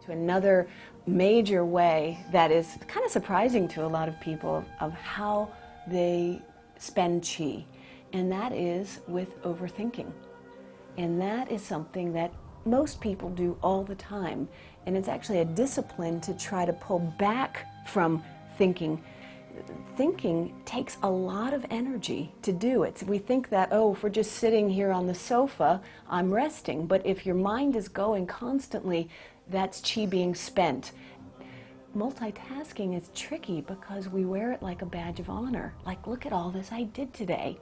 To another major way that is kind of surprising to a lot of people of how they spend qi, and that is with overthinking. And that is something that most people do all the time, and it's actually a discipline to try to pull back from thinking. Thinking takes a lot of energy to do it. We think that, oh, if we're just sitting here on the sofa, I'm resting. But if your mind is going constantly, that's qi being spent. Multitasking is tricky because we wear it like a badge of honor. Like, look at all this I did today.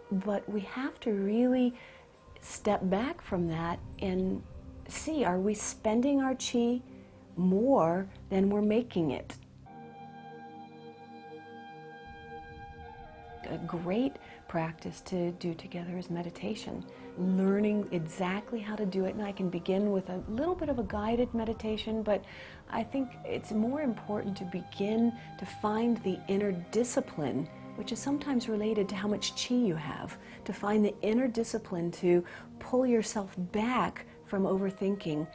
But we have to really step back from that and see, are we spending our qi more than we're making it? A great practice to do together is meditation. Learning exactly how to do it, and I can begin with a little bit of a guided meditation, but I think it's more important to begin to find the inner discipline, which is sometimes related to how much qi you have, to find the inner discipline to pull yourself back from overthinking,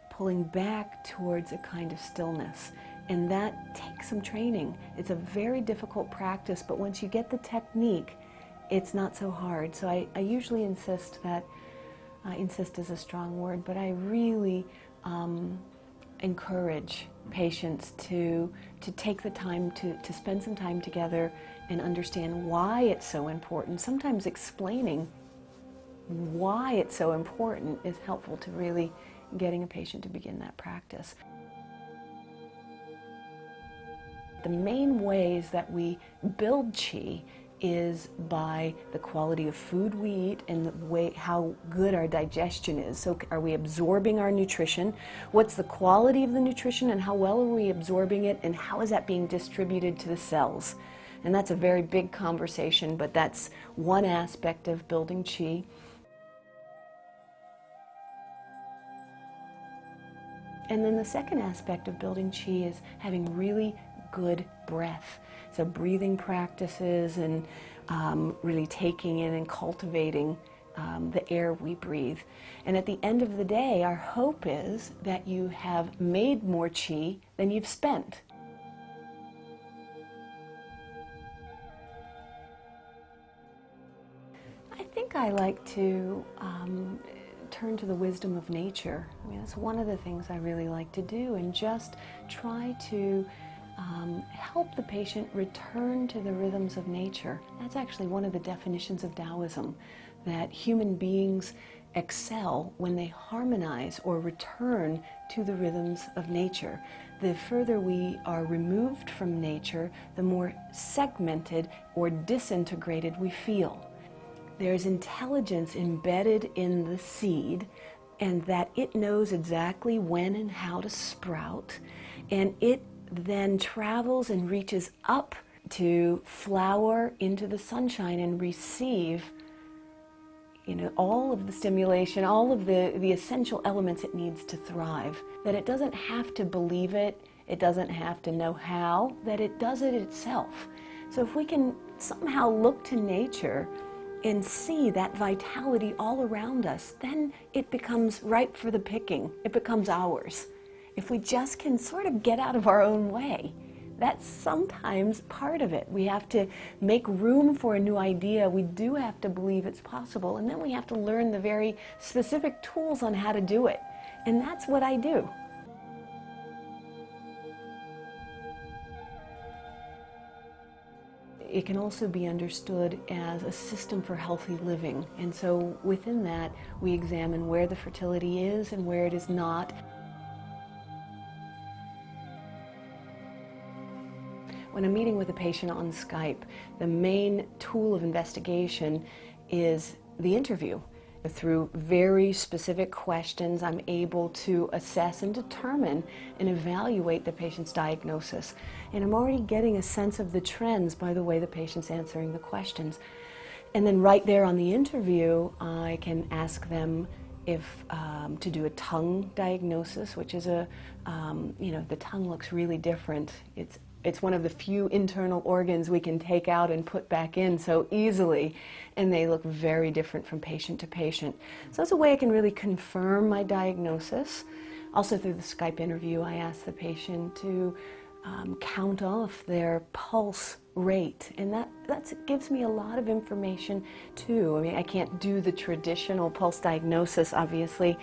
pulling back towards a kind of stillness. And that takes some training. It's a very difficult practice, but once you get the technique, it's not so hard. So I usually insist that, insist is a strong word, but I really encourage patients to take the time to spend some time together and understand why it's so important. Sometimes explaining why it's so important is helpful to really getting a patient to begin that practice. The main ways that we build qi is by the quality of food we eat and the way how good our digestion is. So are we absorbing our nutrition? What's the quality of the nutrition and how well are we absorbing it, and how is that being distributed to the cells? And that's a very big conversation, but that's one aspect of building qi. And then the second aspect of building qi is having really good breath. So breathing practices and really taking in and cultivating the air we breathe. And at the end of the day, our hope is that you have made more qi than you've spent. I think I like to turn to the wisdom of nature. I mean, that's one of the things I really like to do, and just try to help the patient return to the rhythms of nature. That's actually one of the definitions of Taoism, that human beings excel when they harmonize or return to the rhythms of nature. The further we are removed from nature, the more segmented or disintegrated we feel. There's intelligence embedded in the seed, and that it knows exactly when and how to sprout, and it then travels and reaches up to flower into the sunshine and receive, you know, all of the stimulation, all of the essential elements it needs to thrive. That it doesn't have to believe it, it doesn't have to know how, that it does it itself. So if we can somehow look to nature and see that vitality all around us, then it becomes ripe for the picking. It becomes ours. If we just can sort of get out of our own way, that's sometimes part of it. We have to make room for a new idea. We do have to believe it's possible, and then we have to learn the very specific tools on how to do it. And that's what I do. It can also be understood as a system for healthy living. And so within that, we examine where the fertility is and where it is not. When I'm meeting with a patient on Skype, the main tool of investigation is the interview. Through very specific questions, I'm able to assess and determine and evaluate the patient's diagnosis. And I'm already getting a sense of the trends by the way the patient's answering the questions. And then right there on the interview, I can ask them if to do a tongue diagnosis, which is the tongue looks really different. It's one of the few internal organs we can take out and put back in so easily, and they look very different from patient to patient. So that's a way I can really confirm my diagnosis. Also through the Skype interview, I ask the patient to count off their pulse rate, and that gives me a lot of information too. I mean, I can't do the traditional pulse diagnosis, obviously,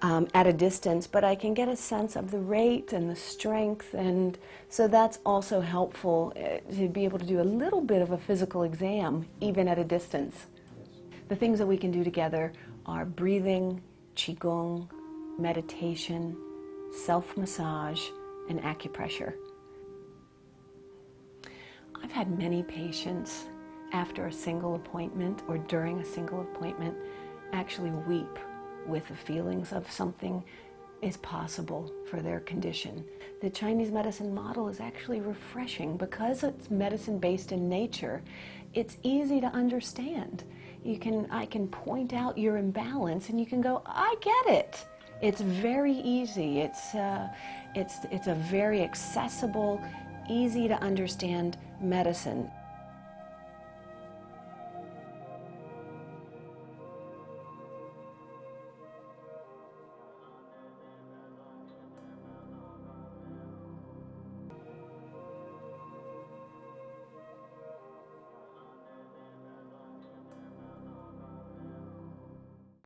at a distance, but I can get a sense of the rate and the strength, and so that's also helpful to be able to do a little bit of a physical exam, even at a distance. The things that we can do together are breathing, qigong, meditation, self-massage, and acupressure. I've had many patients after a single appointment or during a single appointment actually weep with the feelings of something is possible for their condition. The Chinese medicine model is actually refreshing because it's medicine based in nature. It's easy to understand. I can point out your imbalance and you can go, I get it. It's very easy. It's a very accessible, easy to understand medicine.